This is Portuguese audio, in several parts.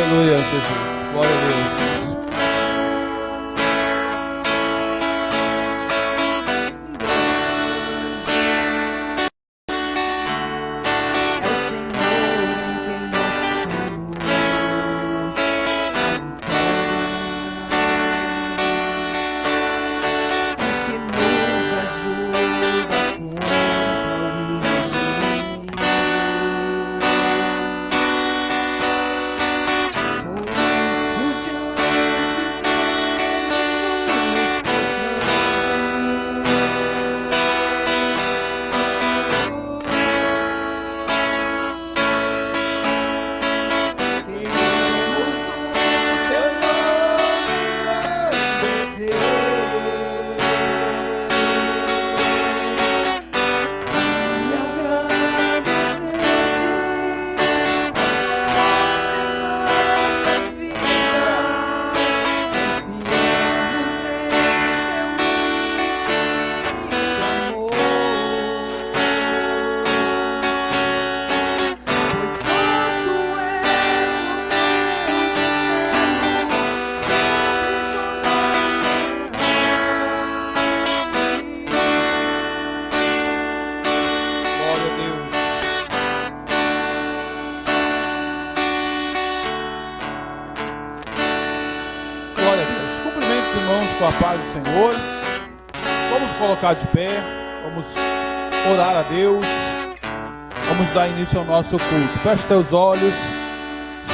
Aleluia, Jesus. Glória a Deus. Com a paz do Senhor. Vamos colocar de pé, vamos orar a Deus, vamos dar início ao nosso culto. Feche teus olhos.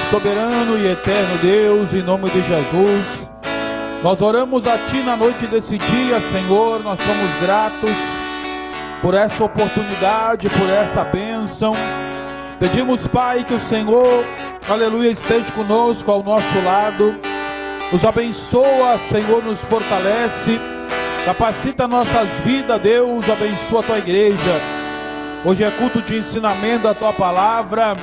Soberano e eterno Deus, em nome de Jesus, nós oramos a Ti na noite desse dia, Senhor. Nós somos gratos por essa oportunidade, por essa bênção. Pedimos, Pai, que o Senhor, aleluia, esteja conosco ao nosso lado. Nos abençoa, Senhor, nos fortalece, capacita nossas vidas, Deus, abençoa a Tua igreja. Hoje é culto de ensinamento da Tua palavra,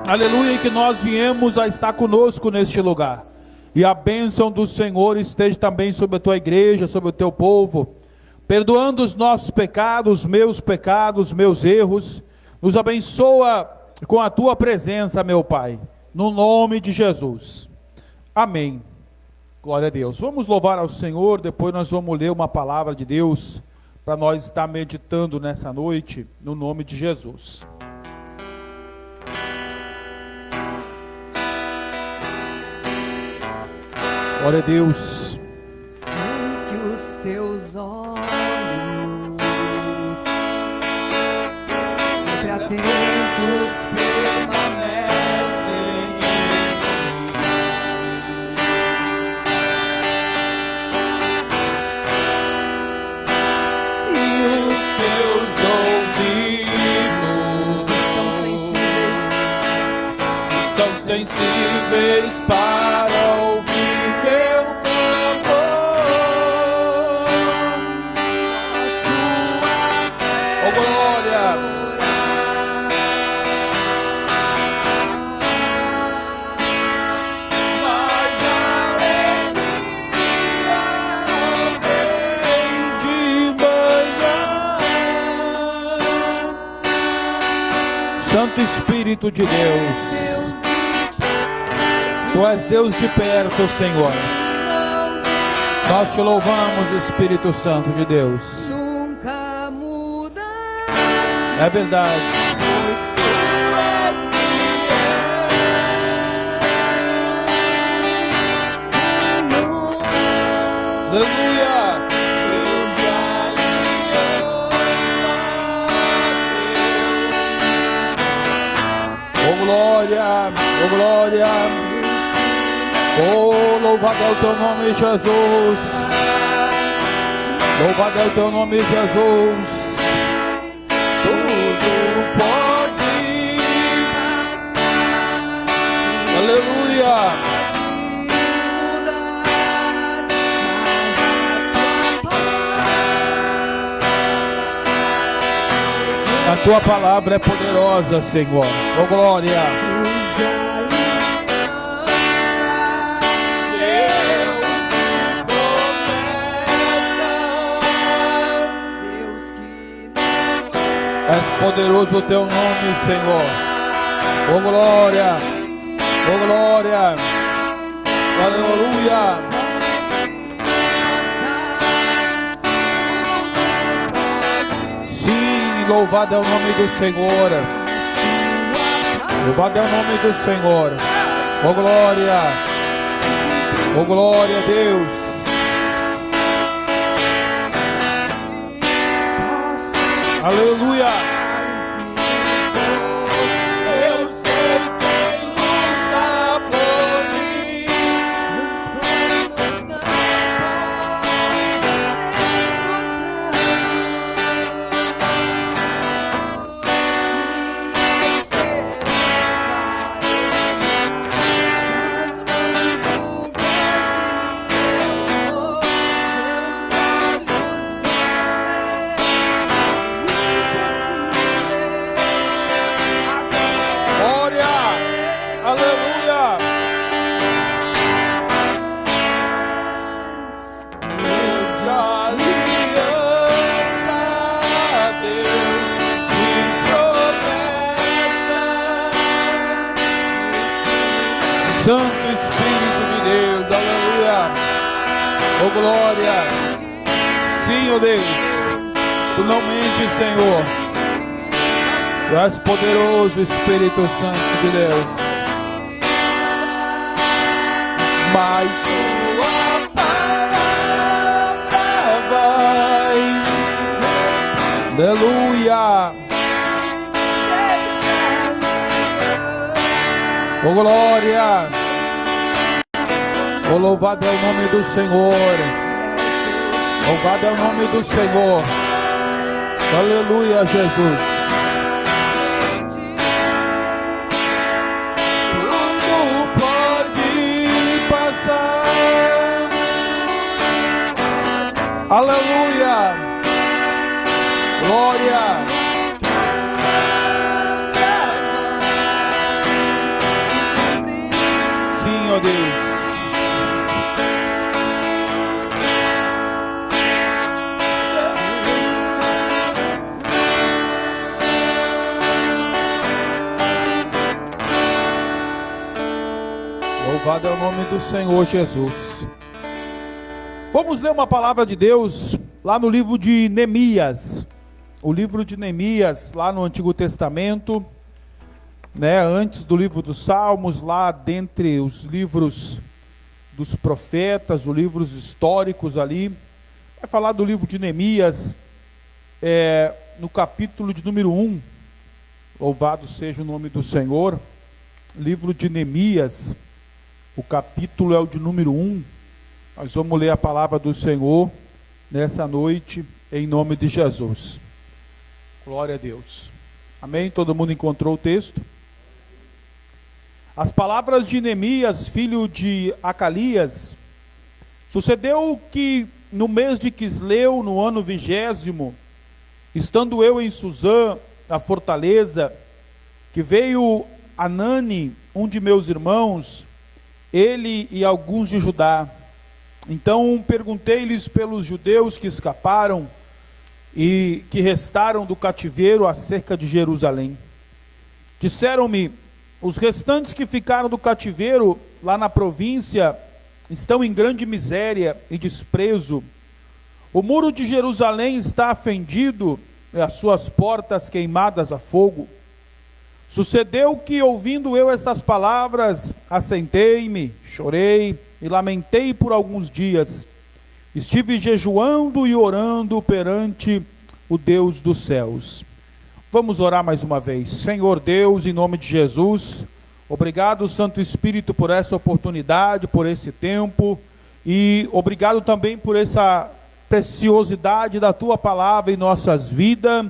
aleluia, e que nós viemos a estar conosco neste lugar. E a bênção do Senhor esteja também sobre a Tua igreja, sobre o Teu povo, perdoando os nossos pecados, meus erros. Nos abençoa com a Tua presença, meu Pai, no nome de Jesus. Amém. Glória a Deus. Vamos louvar ao Senhor, depois nós vamos ler uma palavra de Deus para nós estar meditando nessa noite, no nome de Jesus. Glória a Deus. Sei que os teus olhos sempre atentos permanecem em mim, e os teus ouvidos Estão sensíveis para ouvir meu clamor. Oh, glória! Mas a alegria vem de manhã. Santo Espírito de Deus, Tu és Deus de perto, Senhor. Nós Te louvamos, Espírito Santo de Deus. nunca muda. É verdade. Pois Tu és fiel, Senhor. Aleluia. Oh glória, oh glória. Oh, louvado é o Teu nome, Jesus. Louvado é o Teu nome, Jesus. Tudo pode. Aleluia. A Tua palavra é poderosa, Senhor. Oh glória. És poderoso o Teu nome, Senhor. Oh glória. Oh glória, aleluia. Sim, louvado é o nome do Senhor. Louvado é o nome do Senhor. Oh glória, oh glória a Deus. Aleluia. Eu sei quem luta por mim. Glória, aleluia. Deus de aliança, Deus de promessa, Santo Espírito de Deus, aleluia. Oh glória. Sim, oh Deus, tu não mentes, Senhor. Tu és poderoso, Espírito Santo de Deus. Mas tua palavra vai. Aleluia. Oh glória. Oh louvado é o nome do Senhor. Louvado é o nome do Senhor. Aleluia, Jesus. Aleluia, glória, sim, ó Deus. Louvado é o nome do Senhor Jesus. Vamos ler uma palavra de Deus lá no livro de Neemias. O livro de Neemias, lá no Antigo Testamento, né, antes do livro dos Salmos, lá dentre os livros dos profetas, os livros históricos ali. Vai falar do livro de Neemias, no capítulo de número 1. Louvado seja o nome do Senhor. Livro de Neemias, o capítulo é o de número 1. Nós vamos ler a palavra do Senhor nessa noite, em nome de Jesus. Glória a Deus. Amém? Todo mundo encontrou o texto? As palavras de Neemias, filho de Acalias. Sucedeu que no mês de Quisleu, no ano 20º, estando eu em Suzã, a fortaleza, que veio Anani, um de meus irmãos, ele e alguns de Judá. Então perguntei-lhes pelos judeus que escaparam e que restaram do cativeiro acerca de Jerusalém. Disseram-me: os restantes que ficaram do cativeiro lá na província estão em grande miséria e desprezo. O muro de Jerusalém está fendido e as suas portas queimadas a fogo. Sucedeu que, ouvindo eu essas palavras, assentei-me, chorei e lamentei por alguns dias. Estive jejuando e orando perante o Deus dos céus. Vamos orar mais uma vez. Senhor Deus, em nome de Jesus, obrigado, Santo Espírito, por essa oportunidade, por esse tempo, e obrigado também por essa preciosidade da Tua palavra em nossas vidas.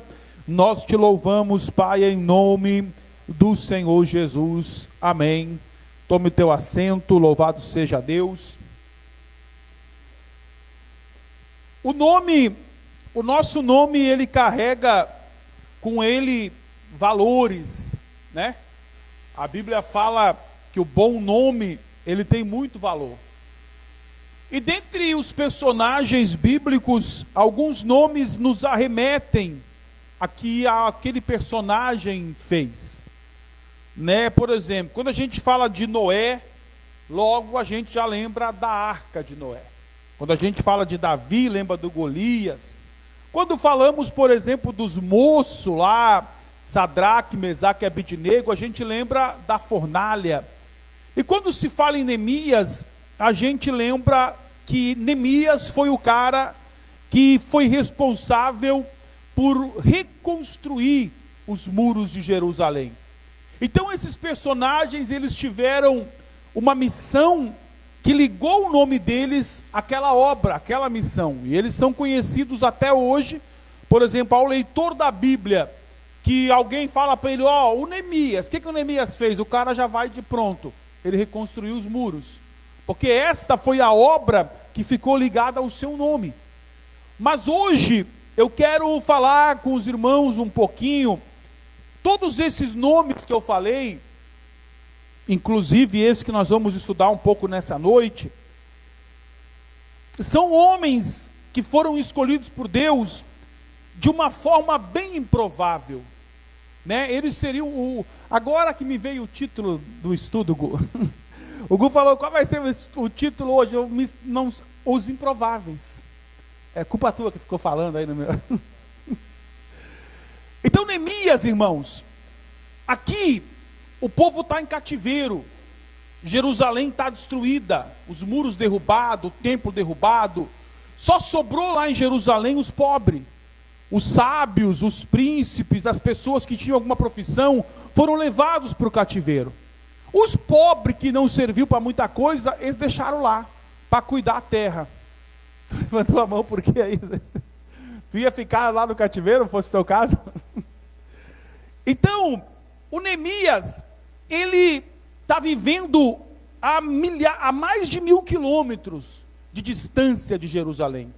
Nós te louvamos, Pai, em nome do Senhor Jesus. Amém. Tome o teu assento, louvado seja Deus. O nosso nome, ele carrega com ele valores, né? A Bíblia fala que o bom nome, ele tem muito valor. E dentre os personagens bíblicos, alguns nomes nos arremetem a que aquele personagem fez. né? Por exemplo, quando a gente fala de Noé, logo a gente já lembra da arca de Noé. Quando a gente fala de Davi, lembra do Golias. Quando falamos, por exemplo, dos moços lá, Sadraque, Mesaque e Abidnego, a gente lembra da fornalha. E quando se fala em Neemias, a gente lembra que Neemias foi o cara que foi responsável por reconstruir os muros de Jerusalém. Então esses personagens, eles tiveram uma missão que ligou o nome deles àquela obra, àquela missão. E eles são conhecidos até hoje. Por exemplo, ao leitor da Bíblia, que alguém fala para ele, o Neemias, o que o Neemias fez? O cara já vai de pronto. Ele reconstruiu os muros. Porque esta foi a obra que ficou ligada ao seu nome. Mas hoje, eu quero falar com os irmãos um pouquinho. Todos esses nomes que eu falei, inclusive esse que nós vamos estudar um pouco nessa noite, são homens que foram escolhidos por Deus de uma forma bem improvável, né? Eles seriam agora que me veio o título do estudo, Gu. O Gu falou, qual vai ser o título hoje? Os improváveis. É culpa tua que ficou falando aí no meu. Então, Neemias, irmãos, aqui o povo está em cativeiro, Jerusalém está destruída, os muros derrubados, o templo derrubado, só sobrou lá em Jerusalém os pobres, os sábios, os príncipes, as pessoas que tinham alguma profissão, foram levados para o cativeiro. Os pobres que não serviu para muita coisa, eles deixaram lá, para cuidar da terra. Tu levantou a mão porque aí, tu ia ficar lá no cativeiro, fosse o teu caso? Então, o Neemias, ele está vivendo a mais de 1000 quilômetros de distância de Jerusalém.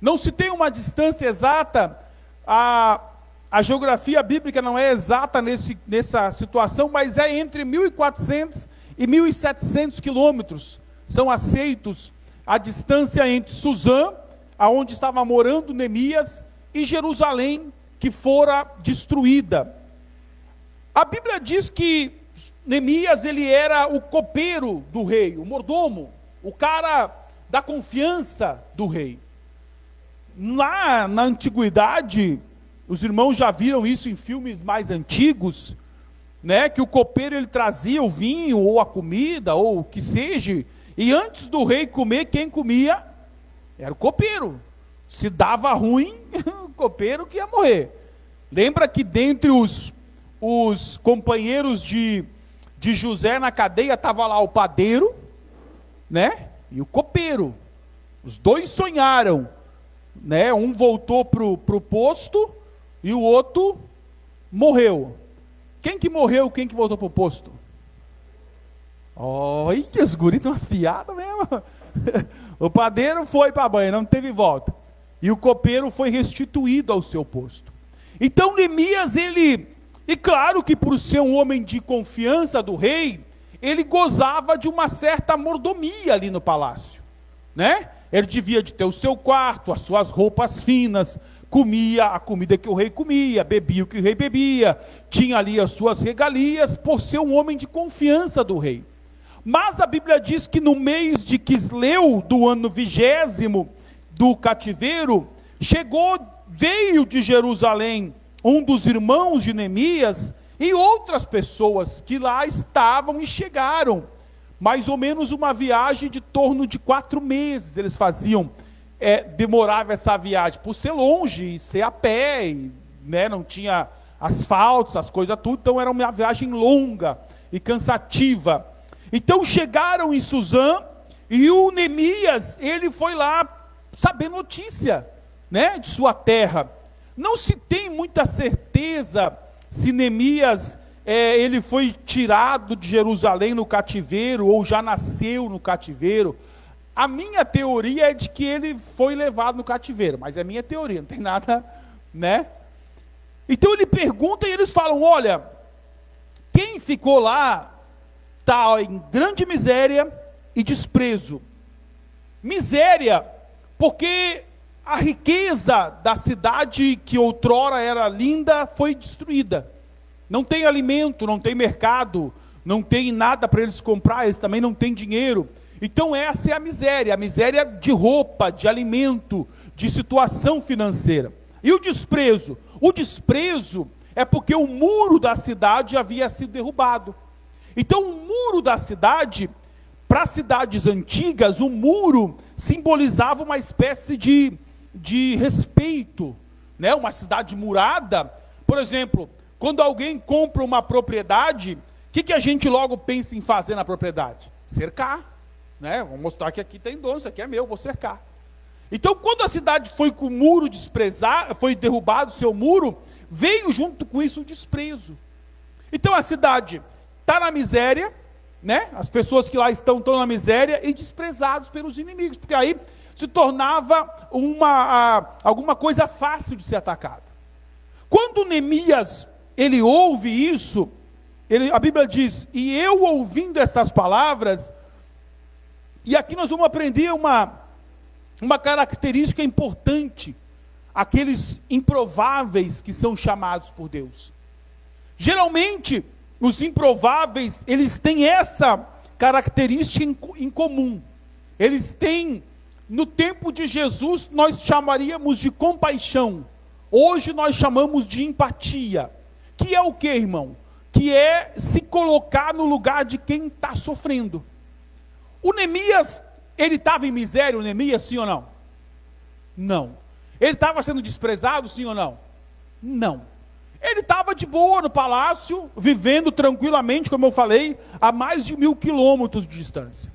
Não se tem uma distância exata, a geografia bíblica não é exata nessa situação, mas é entre 1400 e 1700 quilômetros. São aceitos a distância entre Suzã, aonde estava morando Neemias, e Jerusalém, que fora destruída. A Bíblia diz que Neemias, ele era o copeiro do rei, o mordomo, o cara da confiança do rei. Lá na antiguidade, os irmãos já viram isso em filmes mais antigos, né, que o copeiro ele trazia o vinho, ou a comida, ou o que seja, e antes do rei comer, quem comia era o copeiro. Se dava ruim, o copeiro que ia morrer. Lembra que dentre os companheiros de José na cadeia, estava lá o padeiro, né, e o copeiro. Os dois sonharam, né, um voltou para o posto, e o outro morreu. Quem que morreu, quem que voltou para o posto? Olha, os guris estão afiados mesmo. O padeiro foi para a banha, não teve volta. E o copeiro foi restituído ao seu posto. Então Neemias, e claro que por ser um homem de confiança do rei, ele gozava de uma certa mordomia ali no palácio, né? Ele devia de ter o seu quarto, as suas roupas finas, comia a comida que o rei comia, bebia o que o rei bebia, tinha ali as suas regalias, por ser um homem de confiança do rei. Mas a Bíblia diz que no mês de Quisleu, do ano 20º do cativeiro, veio de Jerusalém um dos irmãos de Neemias e outras pessoas que lá estavam e chegaram. Mais ou menos uma viagem de torno de 4 meses eles faziam. Demorava essa viagem por ser longe, ser a pé, né, não tinha asfalto, as coisas tudo, então era uma viagem longa e cansativa. Então chegaram em Suzã, e o Neemias, ele foi lá saber notícia, né, de sua terra. Não se tem muita certeza se Neemias, ele foi tirado de Jerusalém no cativeiro, ou já nasceu no cativeiro. A minha teoria é de que ele foi levado no cativeiro, mas é minha teoria, não tem nada, né? Então ele pergunta e eles falam, olha, quem ficou lá está em grande miséria e desprezo. Miséria, porque a riqueza da cidade que outrora era linda foi destruída. não tem alimento, não tem mercado, não tem nada para eles comprar, eles também não têm dinheiro. Então essa é a miséria de roupa, de alimento, de situação financeira. E o desprezo? O desprezo é porque o muro da cidade havia sido derrubado. Então o muro da cidade, para cidades antigas, o muro simbolizava uma espécie de respeito, né? Uma cidade murada, por exemplo, quando alguém compra uma propriedade, o que a gente logo pensa em fazer na propriedade? Cercar, né? Vou mostrar que aqui tem dono, isso aqui é meu, vou cercar. Então quando a cidade foi com o muro desprezado, foi derrubado o seu muro, veio junto com isso o desprezo. Então a cidade está na miséria, né? As pessoas que lá estão na miséria e desprezados pelos inimigos, porque aí se tornava alguma coisa fácil de ser atacada. Quando Neemias ele ouve isso, a Bíblia diz, e eu ouvindo essas palavras, e aqui nós vamos aprender uma característica importante, aqueles improváveis que são chamados por Deus. Geralmente, os improváveis, eles têm essa característica em comum. Eles têm, no tempo de Jesus, nós chamaríamos de compaixão. Hoje nós chamamos de empatia. Que é o que, irmão? Que é se colocar no lugar de quem está sofrendo. O Neemias, ele estava em miséria, o Neemias, sim ou não? Não. Ele estava sendo desprezado, sim ou não? Não. Ele estava de boa no palácio, vivendo tranquilamente, como eu falei, a mais de 1000 quilômetros de distância.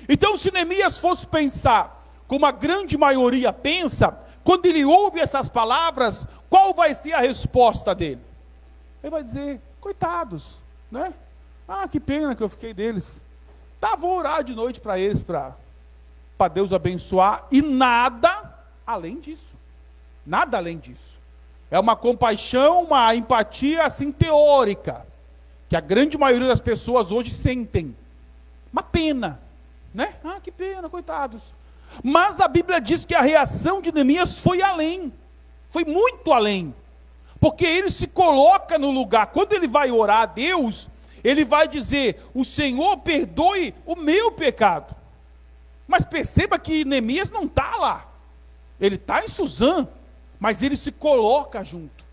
Então, se Neemias fosse pensar, como a grande maioria pensa, quando ele ouve essas palavras, qual vai ser a resposta dele? Ele vai dizer, coitados, né? Ah, que pena que eu fiquei deles. Tá, vou orar de noite para eles, para Deus abençoar, e nada além disso. Nada além disso. É uma compaixão, uma empatia assim teórica, que a grande maioria das pessoas hoje sentem. Uma pena, né? Ah, que pena, coitados. Mas a Bíblia diz que a reação de Neemias foi além, foi muito além, porque ele se coloca no lugar, quando ele vai orar a Deus, ele vai dizer, o Senhor perdoe o meu pecado. Mas perceba que Neemias não está lá, ele está em Suzã, mas ele se coloca junto,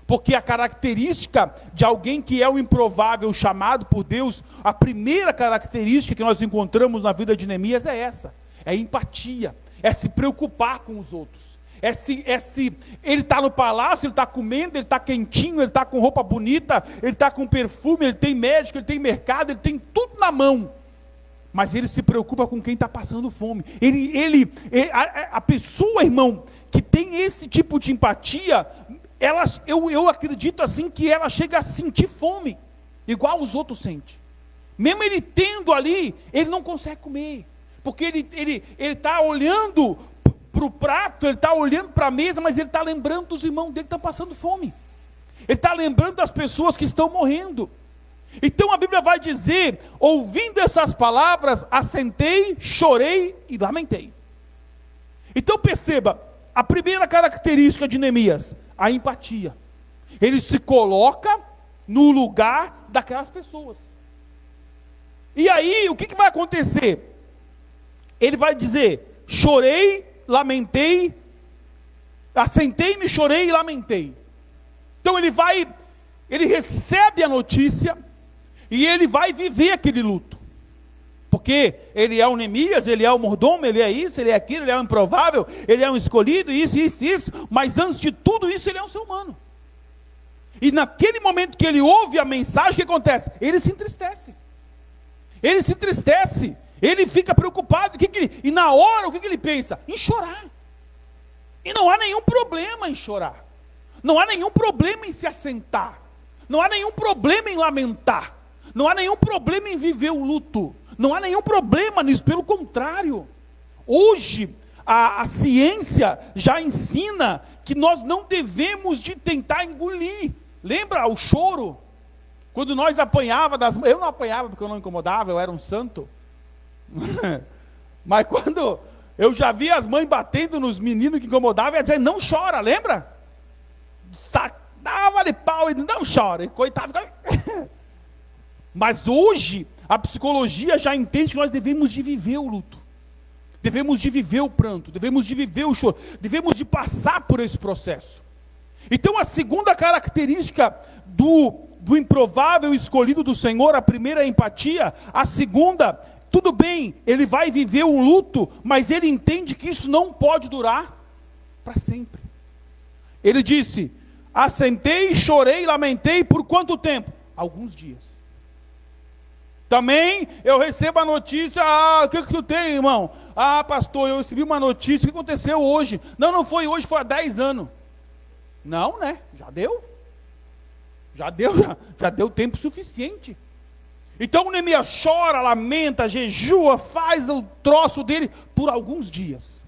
porque a característica de alguém que é o improvável chamado por Deus, a primeira característica que nós encontramos na vida de Neemias é essa, é empatia, é se preocupar com os outros, ele está no palácio, ele está comendo, ele está quentinho, ele está com roupa bonita, ele está com perfume, ele tem médico, ele tem mercado, ele tem tudo na mão, mas ele se preocupa com quem está passando fome. A pessoa, irmão, que tem esse tipo de empatia, eu acredito assim que ela chega a sentir fome, igual os outros sentem. Mesmo ele tendo ali, ele não consegue comer, porque ele está olhando para o prato, ele está olhando para a mesa, mas ele está lembrando dos irmãos dele que estão passando fome. Ele está lembrando das pessoas que estão morrendo. Então a Bíblia vai dizer, ouvindo essas palavras, assentei, chorei e lamentei. Então perceba, a primeira característica de Neemias, a empatia. Ele se coloca no lugar daquelas pessoas. E aí, o que vai acontecer? Ele vai dizer, chorei, lamentei, assentei-me, chorei e lamentei. Então ele recebe a notícia, e ele vai viver aquele luto. Porque ele é o Neemias, ele é o mordomo, ele é isso, ele é aquilo, ele é o improvável, ele é um escolhido, isso, mas antes de tudo isso, ele é um ser humano. E naquele momento que ele ouve a mensagem, o que acontece? Ele se entristece. Ele fica preocupado, e na hora, o que ele pensa? Em chorar. E não há nenhum problema em chorar. Não há nenhum problema em se assentar. Não há nenhum problema em lamentar. Não há nenhum problema em viver o luto. Não há nenhum problema nisso, pelo contrário. Hoje, a ciência já ensina que nós não devemos de tentar engolir. Lembra o choro? Quando nós apanhava das mães, eu não apanhava porque eu não incomodava, eu era um santo. Mas quando eu já vi as mães batendo nos meninos que incomodavam, ia dizer, não chora, lembra? dava-lhe pau e não chora, coitado. Mas hoje, a psicologia já entende que nós devemos de viver o luto, devemos de viver o pranto, devemos de viver o choro, devemos de passar por esse processo. Então a segunda característica do improvável escolhido do Senhor, a primeira é a empatia, a segunda, tudo bem, ele vai viver um luto, mas ele entende que isso não pode durar para sempre. Ele disse, assentei, chorei, lamentei, por quanto tempo? Alguns dias. Também eu recebo a notícia, o que tu tem, irmão? Pastor, eu recebi uma notícia, o que aconteceu hoje? Não foi hoje, foi há 10 anos. Não, né? Já deu. Já deu tempo suficiente. Então Neemias chora, lamenta, jejua, faz o troço dele por alguns dias.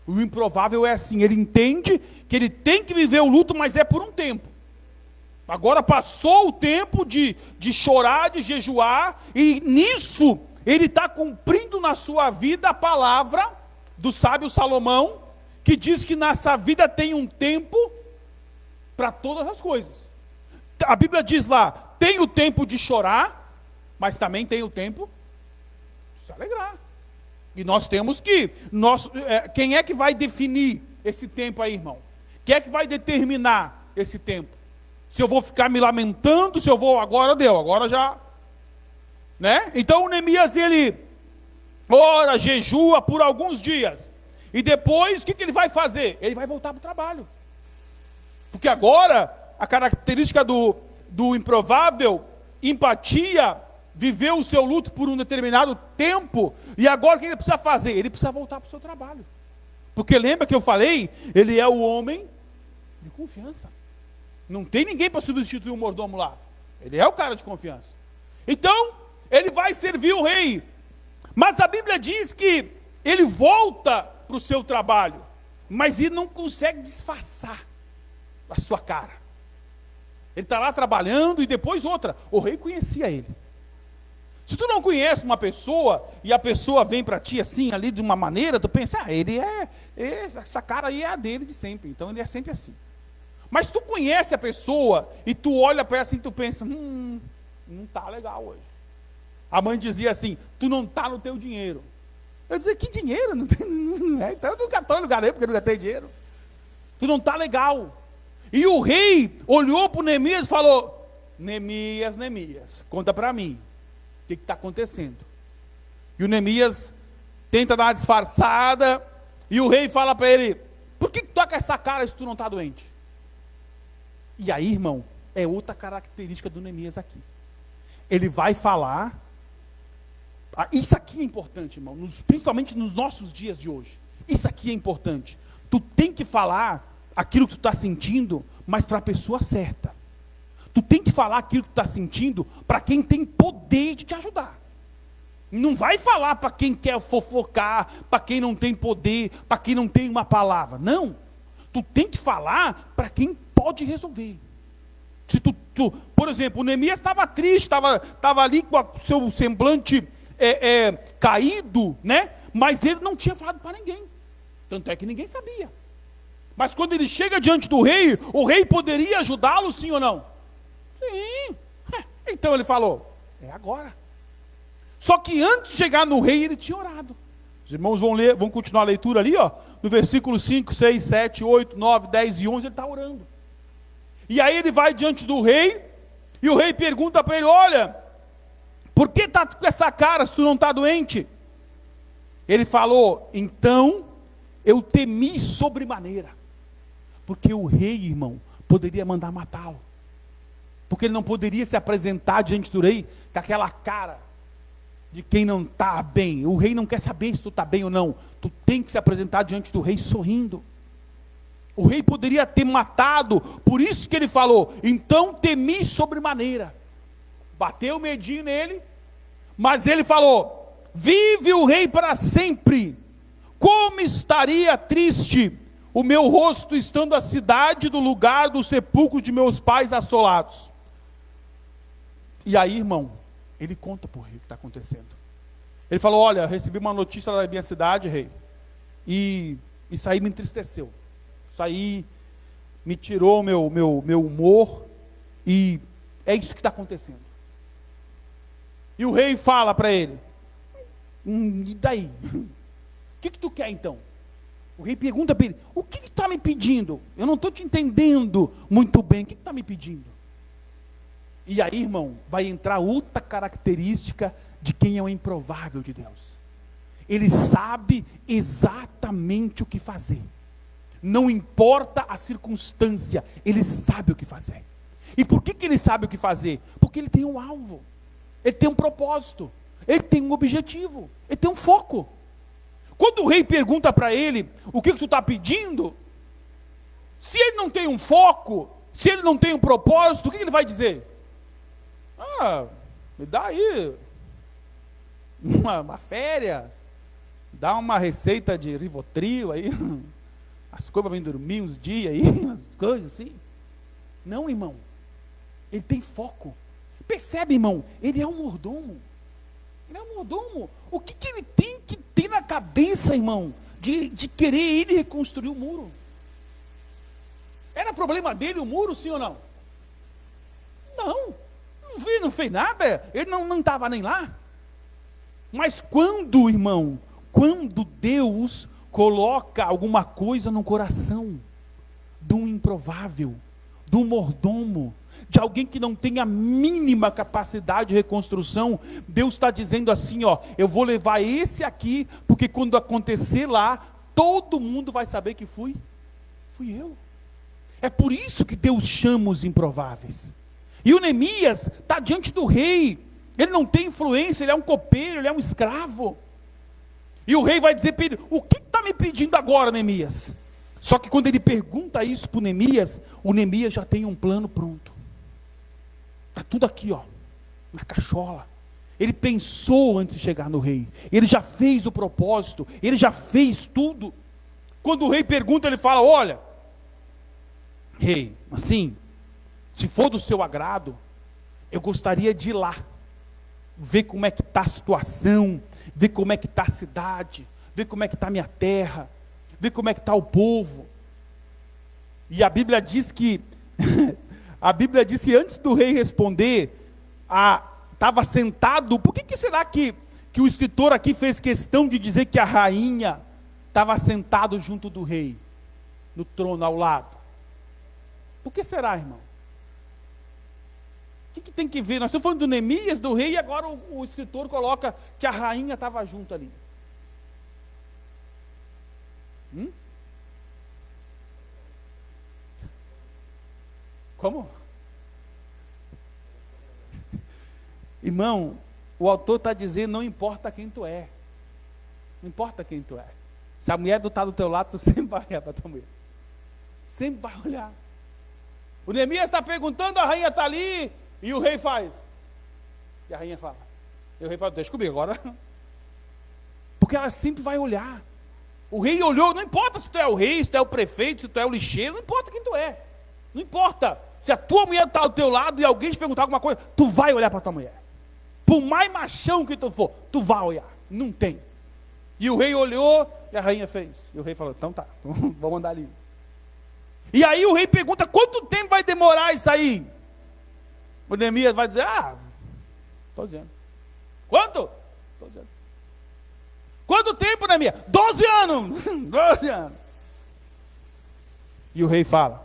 O improvável é assim, ele entende que ele tem que viver o luto, mas é por um tempo. Agora passou o tempo de chorar, de jejuar, e nisso ele está cumprindo na sua vida a palavra do sábio Salomão, que diz que nessa vida tem um tempo para todas as coisas. A Bíblia diz lá, tem o tempo de chorar, mas também tem o tempo de se alegrar. E nós temos que, quem é que vai definir esse tempo aí, irmão? Quem é que vai determinar esse tempo? Se eu vou ficar me lamentando, se eu vou, agora deu, agora já, né? Então o Neemias, ele ora, jejua por alguns dias, e depois, o que ele vai fazer? Ele vai voltar para o trabalho, porque agora, a característica do improvável, empatia, viveu o seu luto por um determinado tempo, e agora o que ele precisa fazer? Ele precisa voltar para o seu trabalho, porque lembra que eu falei, ele é o homem de confiança. Não tem ninguém para substituir o mordomo lá. Ele é o cara de confiança. Então, ele vai servir o rei. Mas a Bíblia diz que ele volta para o seu trabalho, mas ele não consegue disfarçar a sua cara. Ele está lá trabalhando e depois outra. O rei conhecia ele. Se tu não conhece uma pessoa e a pessoa vem para ti assim, ali de uma maneira, tu pensa, essa cara aí é a dele de sempre. Então ele é sempre assim. Mas tu conhece a pessoa e tu olha para ela assim e tu pensa, não está legal hoje. A mãe dizia assim, tu não está no teu dinheiro. Eu dizia, que dinheiro? Não tem, então eu nunca estou no lugar porque eu nunca tenho dinheiro. Tu não está legal. E o rei olhou para o Neemias e falou, Neemias, conta para mim, o que está acontecendo? E o Neemias tenta dar uma disfarçada, e o rei fala para ele, por que tu está com essa cara se tu não está doente? E aí, irmão, é outra característica do Neemias aqui. Ele vai falar, isso aqui é importante, irmão, principalmente nos nossos dias de hoje. Isso aqui é importante. Tu tem que falar aquilo que tu está sentindo, mas para a pessoa certa. Tu tem que falar aquilo que tu está sentindo para quem tem poder de te ajudar. Não vai falar para quem quer fofocar, para quem não tem poder, para quem não tem uma palavra. Não. Tu tem que falar para quem pode resolver. Se por exemplo, o Neemias estava triste, estava ali com o seu semblante caído, né? Mas ele não tinha falado para ninguém. Tanto é que ninguém sabia. Mas quando ele chega diante do rei, o rei poderia ajudá-lo, sim ou não? Sim. Então ele falou, é agora. Só que antes de chegar no rei, ele tinha orado. Os irmãos vão continuar a leitura ali, ó, no versículo 5, 6, 7, 8, 9, 10 e 11, ele está orando. E aí ele vai diante do rei, e o rei pergunta para ele, olha, por que está com essa cara se tu não está doente? Ele falou, então eu temi sobremaneira, porque o rei, irmão, poderia mandar matá-lo, porque ele não poderia se apresentar diante do rei com aquela cara de quem não está bem. O rei não quer saber se tu está bem ou não, tu tem que se apresentar diante do rei sorrindo. O rei poderia ter matado, por isso que ele falou, então temi sobremaneira. Bateu o medinho nele, mas ele falou, vive o rei para sempre, como estaria triste o meu rosto estando a cidade do lugar do sepulcro de meus pais assolados. E aí, irmão, ele conta para o rei o que está acontecendo. Ele falou, olha, recebi uma notícia da minha cidade, rei, e isso aí me entristeceu. Isso aí me tirou meu humor, e é isso que está acontecendo. E o rei fala para ele, e daí? O que tu quer então? O rei pergunta para ele, o que tu está me pedindo? Eu não estou te entendendo muito bem, o que tu está me pedindo? E aí, irmão, vai entrar outra característica de quem é o improvável de Deus. Ele sabe exatamente o que fazer. Não importa a circunstância, ele sabe o que fazer. E por que ele sabe o que fazer? Porque ele tem um alvo, ele tem um propósito, ele tem um objetivo, ele tem um foco. Quando o rei pergunta para ele, o que tu está pedindo? Se ele não tem um foco, se ele não tem um propósito, o que ele vai dizer? Me dá aí uma férias, dá uma receita de Rivotril aí, as coisas para mim dormir uns dias aí, umas coisas assim. Não, irmão, ele tem foco. Percebe, irmão? Ele é um mordomo. Ele é um mordomo. O que ele tem que ter na cabeça, irmão, de querer ele reconstruir o muro? Era problema dele o muro, sim ou não? Não fez nada, ele não estava nem lá. Mas quando, irmão, quando Deus coloca alguma coisa no coração de um improvável, de um mordomo, de alguém que não tem a mínima capacidade de reconstrução, Deus está dizendo assim, eu vou levar esse aqui, porque quando acontecer lá, todo mundo vai saber que fui eu. É por isso que Deus chama os improváveis. E o Neemias está diante do rei, ele não tem influência, ele é um copeiro, ele é um escravo. E o rei vai dizer para ele, o que está me pedindo agora, Neemias? Só que quando ele pergunta isso para o Neemias já tem um plano pronto. Está tudo aqui, na cachola. Ele pensou antes de chegar no rei, ele já fez o propósito, ele já fez tudo. Quando o rei pergunta, ele fala, olha, rei, assim, se for do seu agrado, eu gostaria de ir lá, ver como é que está a situação, ver como é que está a cidade, ver como é que está a minha terra, ver como é que está o povo. E a Bíblia diz que, antes do rei responder, estava sentado. Por que será que o escritor aqui fez questão de dizer que a rainha estava sentado junto do rei, no trono ao lado? Por que será, irmão? O que tem que ver? Nós estamos falando do Neemias, do rei, e agora o escritor coloca que a rainha estava junto ali. Como? Irmão, o autor está dizendo, não importa quem tu é. Não importa quem tu é. Se a mulher está do teu lado, tu sempre vai olhar para a tua mulher. Sempre vai olhar. O Neemias está perguntando, a rainha está ali, e o rei faz. E a rainha fala. E o rei fala, deixa comigo agora. Porque ela sempre vai olhar. O rei olhou, não importa se tu é o rei, se tu é o prefeito, se tu é o lixeiro, não importa quem tu é. Não importa. Se a tua mulher está ao teu lado e alguém te perguntar alguma coisa, tu vai olhar para a tua mulher. Por mais machão que tu for, tu vai olhar. Não tem. E o rei olhou e a rainha fez. E o rei falou, então tá, vamos andar ali. E aí o rei pergunta, quanto tempo vai demorar isso aí? O Neemias vai dizer, estou dizendo. Quanto? Estou dizendo. Quanto tempo, Neemias? 12 anos. 12 anos. E o rei fala,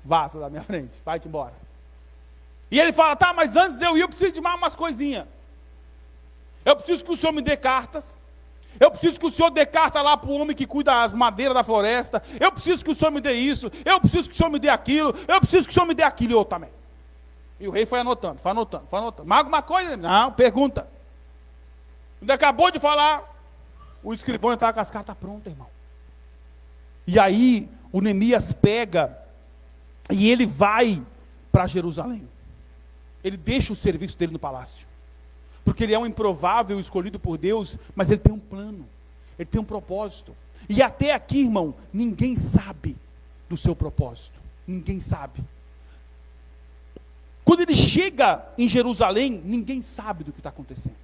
vaza da minha frente, vai-te embora. E ele fala, tá, mas antes de eu ir, eu preciso de mais umas coisinhas. Eu preciso que o senhor me dê cartas. Eu preciso que o senhor dê carta lá para o homem que cuida das madeiras da floresta. Eu preciso que o senhor me dê isso. Eu preciso que o senhor me dê aquilo. Eu preciso que o senhor me dê aquilo. E eu também. E o rei foi anotando. Mais alguma coisa? Não, pergunta. Ele acabou de falar. O escrivão estava com as cartas prontas, irmão. E aí, o Neemias pega e ele vai para Jerusalém. Ele deixa o serviço dele no palácio. Porque ele é um improvável escolhido por Deus, mas ele tem um plano, ele tem um propósito. E até aqui, irmão, ninguém sabe do seu propósito. Ninguém sabe. Quando ele chega em Jerusalém, ninguém sabe do que está acontecendo.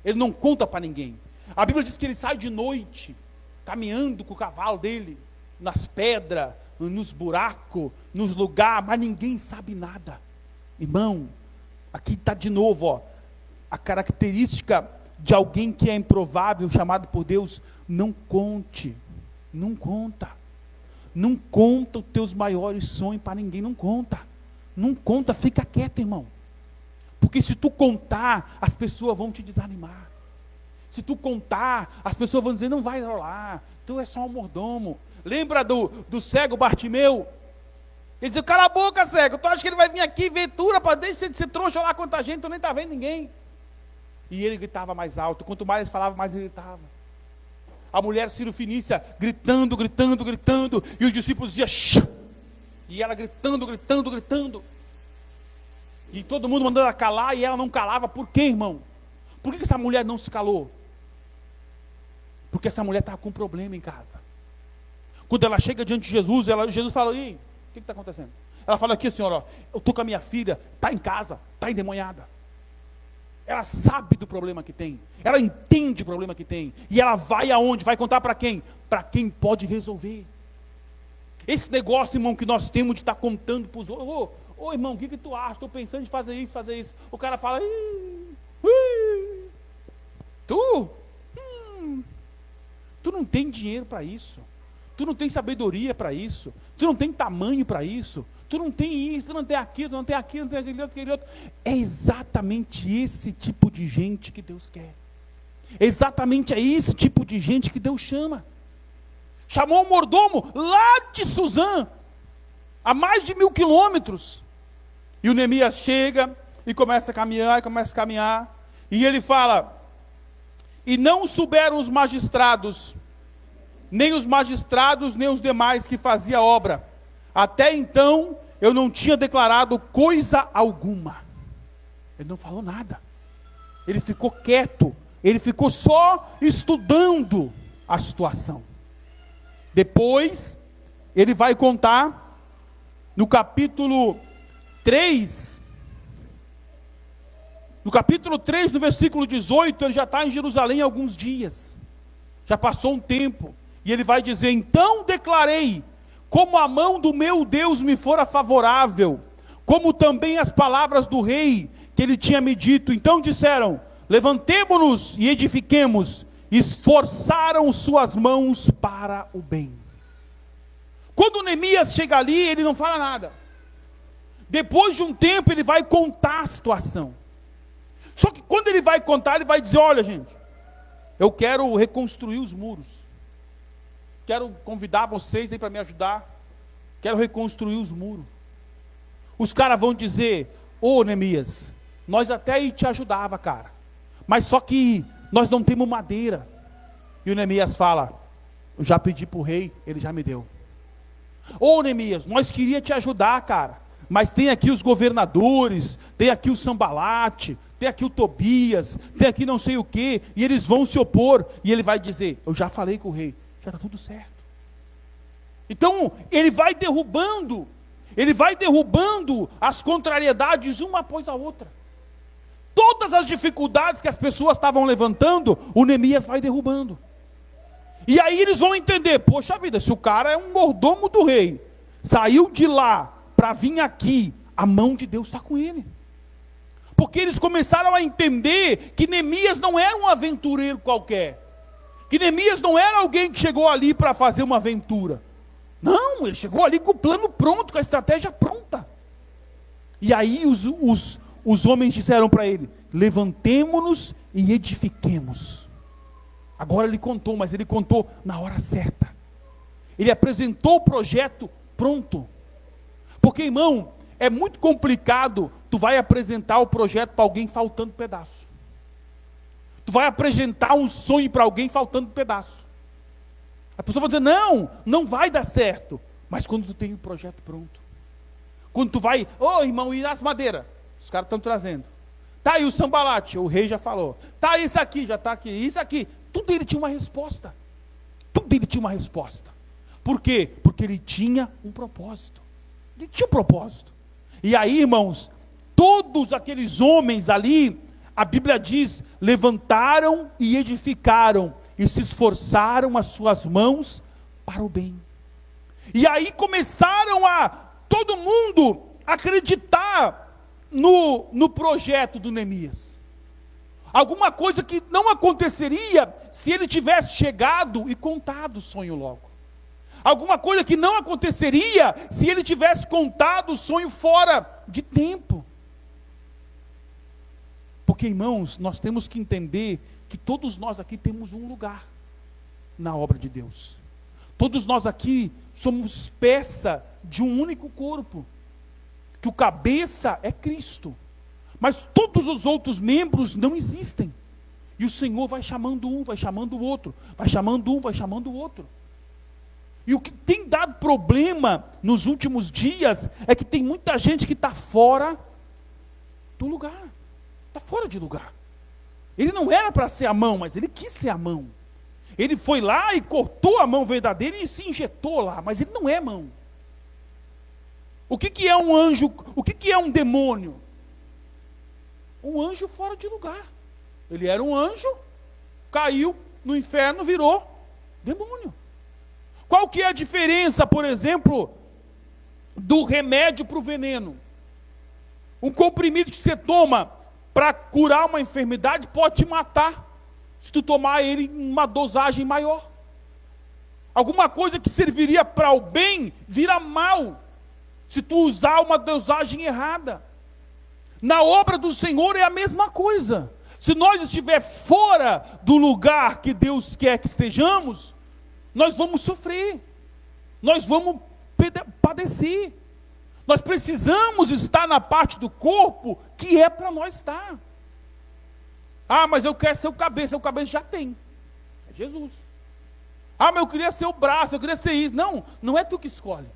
Ele não conta para ninguém. A Bíblia diz que ele sai de noite, caminhando com o cavalo dele, nas pedras, nos buracos, nos lugares, mas ninguém sabe nada. Irmão, aqui está de novo, ó, a característica de alguém que é improvável, chamado por Deus: não conte, não conta. Não conta os teus maiores sonhos para ninguém, não conta. Não conta, fica quieto, irmão. Porque se tu contar, as pessoas vão te desanimar. Se tu contar, as pessoas vão dizer: não vai rolar, tu é só um mordomo. Lembra do cego Bartimeu? Ele dizia: cala a boca, cego, tu acha que ele vai vir aqui, ventura, para deixar de ser troncho lá quanta gente, tu nem está vendo ninguém. E ele gritava mais alto, quanto mais ele falava, mais ele gritava. A mulher Ciro-Fenícia gritando, gritando, gritando, e os discípulos diziam: shh! E ela gritando, gritando, gritando. E todo mundo mandando ela calar, e ela não calava. Por quê, irmão? Por que essa mulher não se calou? Porque essa mulher estava com um problema em casa. Quando ela chega diante de Jesus, Jesus fala: e o que está acontecendo? Ela fala: aqui, senhora, ó, eu estou com a minha filha, está em casa, está endemoniada. Ela sabe do problema que tem, ela entende o problema que tem, e ela vai aonde? Vai contar para quem? Para quem pode resolver. Esse negócio, irmão, que nós temos de estar contando para os outros: ô irmão, o que tu acha? Estou pensando em fazer isso, fazer isso. O cara fala: tu não tem dinheiro para isso, tu não tem sabedoria para isso, tu não tem tamanho para isso, tu não tem isso, tu não tem aquilo, tu não tem aquilo, não tem aquele outro. É exatamente esse tipo de gente que Deus quer. Exatamente é esse tipo de gente que Deus chama. Chamou um mordomo lá de Suzã, a mais de 1000 quilômetros. E o Neemias chega e começa a caminhar, e ele fala: e não souberam os magistrados, nem os demais que faziam a obra. Até então, eu não tinha declarado coisa alguma. Ele não falou nada. Ele ficou quieto. Ele ficou só estudando a situação. Depois, ele vai contar, no capítulo 3, no versículo 18, ele já está em Jerusalém há alguns dias. Já passou um tempo. E ele vai dizer: então declarei, como a mão do meu Deus me fora favorável, como também as palavras do rei que ele tinha me dito. Então disseram: levantemo-nos e edifiquemos. Esforçaram suas mãos para o bem. Quando Neemias chega ali, ele não fala nada. Depois de um tempo, ele vai contar a situação. Só que quando ele vai contar, ele vai dizer: olha, gente, eu quero reconstruir os muros. Quero convidar vocês aí para me ajudar. Quero reconstruir os muros. Os caras vão dizer: ô Neemias, nós até aí te ajudava, cara, mas só que nós não temos madeira. E o Neemias fala: eu já pedi para o rei, ele já me deu. Ô Neemias, nós queríamos te ajudar, cara, mas tem aqui os governadores, tem aqui o Sambalate, tem aqui o Tobias, tem aqui não sei o que, e eles vão se opor. E ele vai dizer: eu já falei com o rei, já está tudo certo. Então ele vai derrubando as contrariedades uma após a outra. Todas as dificuldades que as pessoas estavam levantando, o Neemias vai derrubando. E aí eles vão entender: poxa vida, se o cara é um mordomo do rei, saiu de lá para vir aqui, a mão de Deus está com ele. Porque eles começaram a entender que Neemias não era um aventureiro qualquer, que Neemias não era alguém que chegou ali para fazer uma aventura. Não, ele chegou ali com o plano pronto, com a estratégia pronta. E aí os homens disseram para ele: levantemo-nos e edifiquemos. Agora ele contou, mas ele contou na hora certa. Ele apresentou o projeto pronto. Porque, irmão, é muito complicado tu vai apresentar o projeto para alguém faltando pedaço. Tu vai apresentar um sonho para alguém faltando pedaço. A pessoa vai dizer: não vai dar certo. Mas quando tu tem o projeto pronto, quando tu vai: ô irmão, e as madeiras? Os caras estão trazendo. Tá aí o Sambalate, o rei já falou. Tá isso aqui, já está aqui, isso aqui. Tudo ele tinha uma resposta. Tudo ele tinha uma resposta. Por quê? Porque ele tinha um propósito. Ele tinha um propósito. E aí, irmãos, todos aqueles homens ali, a Bíblia diz, levantaram e edificaram, e se esforçaram as suas mãos para o bem. E aí começaram a, todo mundo, acreditar no projeto do Neemias. Alguma coisa que não aconteceria se ele tivesse chegado e contado o sonho logo. Alguma coisa que não aconteceria se ele tivesse contado o sonho fora de tempo. Porque, irmãos, nós temos que entender que todos nós aqui temos um lugar na obra de Deus. Todos nós aqui somos peça de um único corpo, que o cabeça é Cristo, mas todos os outros membros não existem. E o Senhor vai chamando um, vai chamando o outro, vai chamando um, vai chamando o outro. E o que tem dado problema nos últimos dias é que tem muita gente que está fora do lugar, está fora de lugar. Ele não era para ser a mão, mas ele quis ser a mão. Ele foi lá e cortou a mão verdadeira e se injetou lá, mas ele não é mão. O que é um anjo? O que é um demônio? Um anjo fora de lugar. Ele era um anjo, caiu no inferno, virou demônio. Qual que é a diferença, por exemplo, do remédio para o veneno? Um comprimido que você toma para curar uma enfermidade pode te matar, se tu tomar ele em uma dosagem maior. Alguma coisa que serviria para o bem, vira mal, se tu usar uma dosagem errada. Na obra do Senhor é a mesma coisa. Se nós estiver fora do lugar que Deus quer que estejamos, nós vamos sofrer, nós vamos padecer. Nós precisamos estar na parte do corpo que é para nós estar. Ah, mas eu quero ser o cabeça já tem, é Jesus. Ah, mas eu queria ser o braço, eu queria ser isso. Não, não é tu que escolhe.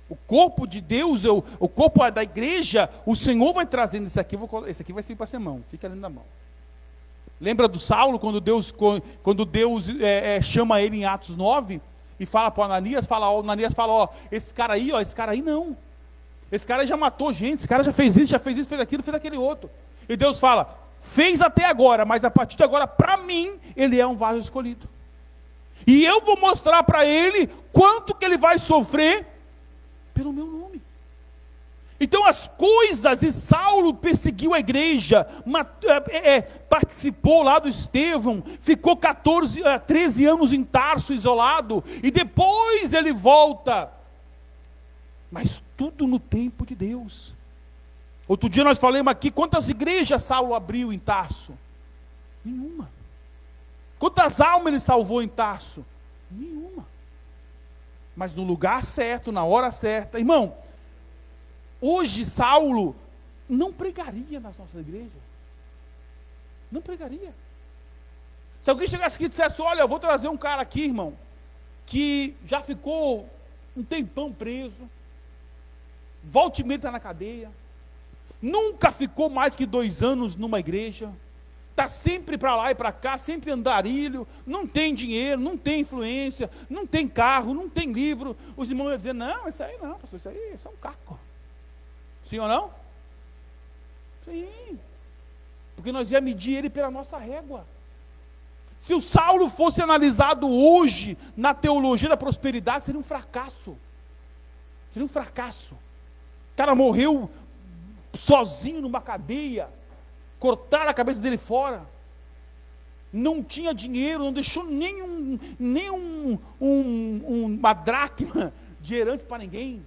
O corpo de Deus, o corpo da igreja, o Senhor vai trazendo esse aqui, esse aqui vai ser para ser mão, fica ali na mão. Lembra do Saulo, quando Deus chama ele em Atos 9, e fala para o Ananias, fala, esse cara aí não. Esse cara já matou gente, esse cara já fez isso, fez aquilo, fez aquele outro. E Deus fala, fez até agora, mas a partir de agora, para mim, ele é um vaso escolhido. E eu vou mostrar para ele quanto que ele vai sofrer pelo meu nome. Então as coisas, e Saulo perseguiu a igreja, participou lá do Estevão, ficou 13 anos em Tarso, isolado, e depois ele volta, mas tudo no tempo de Deus. Outro dia nós falamos aqui, quantas igrejas Saulo abriu em Tarso? Nenhuma. Quantas almas ele salvou em Tarso? Nenhuma. Mas no lugar certo, na hora certa. Irmão, hoje Saulo não pregaria nas nossas igrejas. Não pregaria. Se alguém chegasse aqui e dissesse, olha, eu vou trazer um cara aqui, irmão, que já ficou um tempão preso, volta e meia está na cadeia, nunca ficou mais que 2 anos numa igreja, está sempre para lá e para cá, sempre andarilho, não tem dinheiro, não tem influência, não tem carro, não tem livro. Os irmãos iam dizer, não, isso aí não, pastor, isso é um caco. Sim ou não? Sim. Porque nós íamos medir ele pela nossa régua. Se o Saulo fosse analisado hoje na teologia da prosperidade, seria um fracasso. Seria um fracasso. O cara morreu sozinho numa cadeia, cortaram a cabeça dele fora, não tinha dinheiro, não deixou nem uma dracma de herança para ninguém,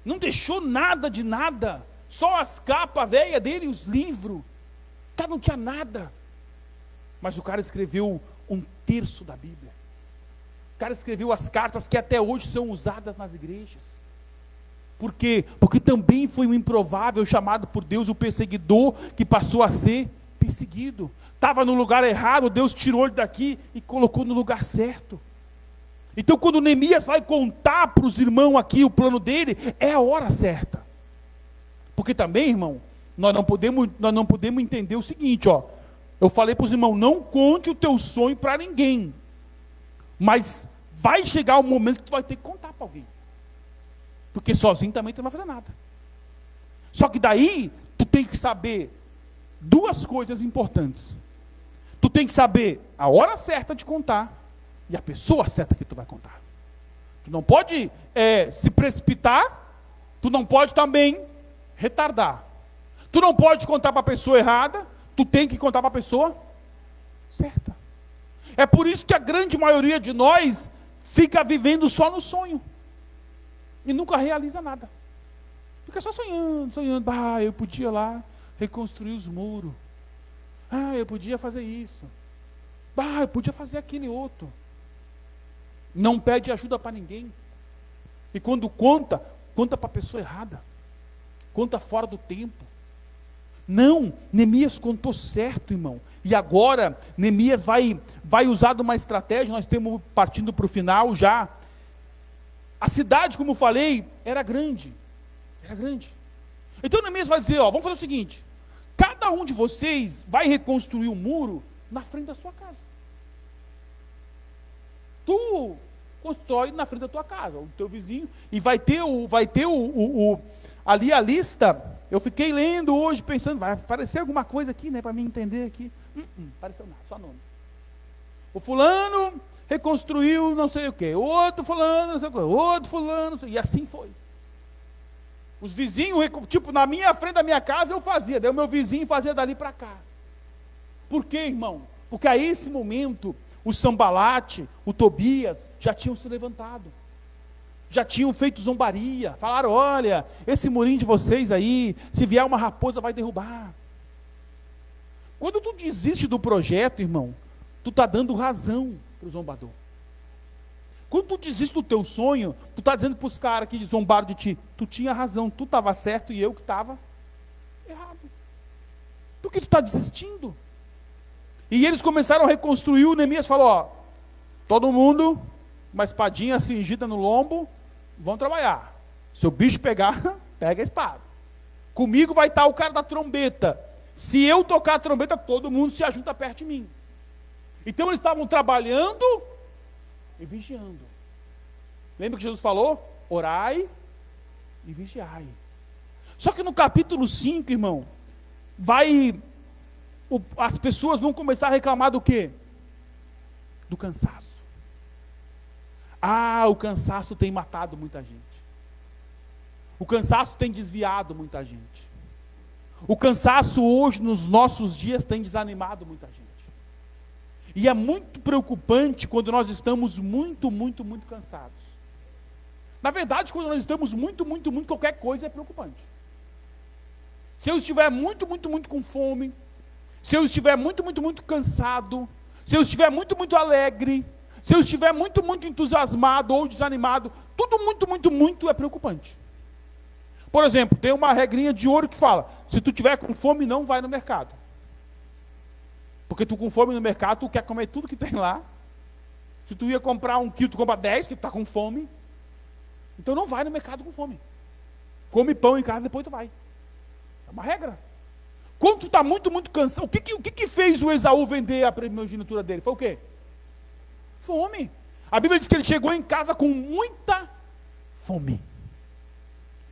não deixou nada de nada, só as capas velhas dele, os livros, o cara não tinha nada, mas o cara escreveu 1/3 da Bíblia, o cara escreveu as cartas que até hoje são usadas nas igrejas. Por quê? Porque também foi um improvável chamado por Deus, o perseguidor que passou a ser perseguido. Estava no lugar errado, Deus tirou ele daqui e colocou no lugar certo. Então quando Neemias vai contar para os irmãos aqui o plano dele, é a hora certa. Porque também, irmão, nós não podemos entender o seguinte, ó. Eu falei para os irmãos, não conte o teu sonho para ninguém. Mas vai chegar o momento que tu vai ter que contar para alguém. Porque sozinho também tu não vai fazer nada. Só que daí, tu tem que saber 2 coisas importantes. Tu tem que saber a hora certa de contar e a pessoa certa que tu vai contar. Tu não pode se precipitar, tu não pode também retardar. Tu não pode contar para a pessoa errada, tu tem que contar para a pessoa certa. É por isso que a grande maioria de nós fica vivendo só no sonho e nunca realiza nada. Fica só sonhando, sonhando. Eu podia lá reconstruir os muros. Eu podia fazer isso. Eu podia fazer aquele outro. Não pede ajuda para ninguém. E quando conta para a pessoa errada. Conta fora do tempo. Não, Neemias contou certo, irmão. E agora, Neemias vai usar de uma estratégia, nós estamos partindo para o final já. A cidade, como eu falei, era grande. Era grande. Então Neemias vai dizer, vamos fazer o seguinte, cada um de vocês vai reconstruir o muro na frente da sua casa. Tu constrói na frente da tua casa, o teu vizinho, e vai ter ali a lista. Eu fiquei lendo hoje, pensando, vai aparecer alguma coisa aqui, né, para mim entender aqui. Apareceu nada, só nome. O fulano reconstruiu não sei o quê, o outro fulano, não sei o quê, o outro fulano, e assim foi. Os vizinhos, tipo, na frente da minha casa eu fazia, daí o meu vizinho fazia dali para cá. Por quê, irmão? Porque a esse momento, o Sambalate, o Tobias, já tinham se levantado. Já tinham feito zombaria. Falaram, olha, esse murinho de vocês aí, se vier uma raposa vai derrubar. Quando tu desiste do projeto, irmão, tu está dando razão para o zombador. Quando tu desiste do teu sonho, tu está dizendo para os caras que zombaram de ti, tu tinha razão, tu estava certo e eu que estava errado. Porque tu está desistindo. E eles começaram a reconstruir, o Neemias falou, todo mundo, uma espadinha cingida no lombo, vão trabalhar. Se o bicho pegar, pega a espada. Comigo vai estar o cara da trombeta. Se eu tocar a trombeta, todo mundo se ajunta perto de mim. Então eles estavam trabalhando e vigiando. Lembra que Jesus falou? Orai e vigiai. Só que no capítulo 5, irmão, as pessoas vão começar a reclamar do quê? Do cansaço. O cansaço tem matado muita gente. O cansaço tem desviado muita gente. O cansaço hoje, nos nossos dias, tem desanimado muita gente. E é muito preocupante quando nós estamos muito, muito, muito cansados. Na verdade, quando nós estamos muito, muito, muito, qualquer coisa é preocupante. Se eu estiver muito, muito, muito com fome, se eu estiver muito, muito, muito cansado, se eu estiver muito, muito alegre, se eu estiver muito, muito entusiasmado ou desanimado, tudo muito, muito, muito é preocupante. Por exemplo, tem uma regrinha de ouro que fala, se tu estiver com fome, não vai no mercado. Porque tu com fome no mercado, tu quer comer tudo que tem lá. Se tu ia comprar 1 quilo, tu compra 10, porque tu está com fome. Então não vai no mercado com fome. Come pão em casa, depois tu vai. É uma regra. Quando tu está muito, muito cansado, o que fez o Esaú vender a primogenitura dele? Foi o quê? Fome. A Bíblia diz que ele chegou em casa com muita fome.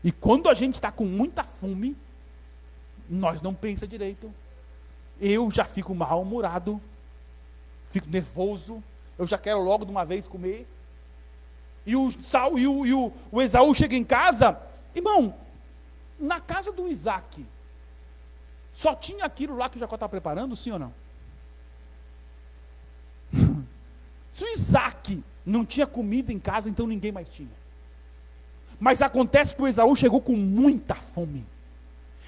E quando a gente está com muita fome, nós não pensa direito. Eu já fico mal-humorado, fico nervoso, eu já quero logo de uma vez comer. E o Esaú chega em casa, irmão, na casa do Isaac, só tinha aquilo lá que o Jacó estava preparando, sim ou não? Se o Isaac não tinha comida em casa, então ninguém mais tinha. Mas acontece que o Esaú chegou com muita fome.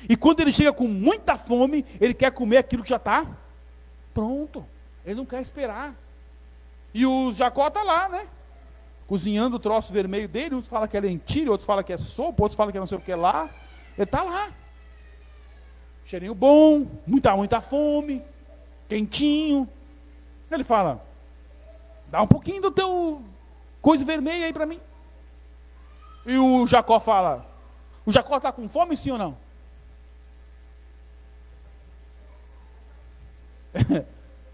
E quando ele chega com muita fome, ele quer comer aquilo que já está pronto. Ele não quer esperar. E o Jacó está lá, né? Cozinhando o troço vermelho dele. Uns falam que é lentilha, outros falam que é sopa, outros falam que é não sei o que lá. Ele está lá. Cheirinho bom, muita fome, quentinho. Ele fala, dá um pouquinho do teu coisa vermelha aí para mim. E o Jacó fala, o Jacó está com fome, sim ou não?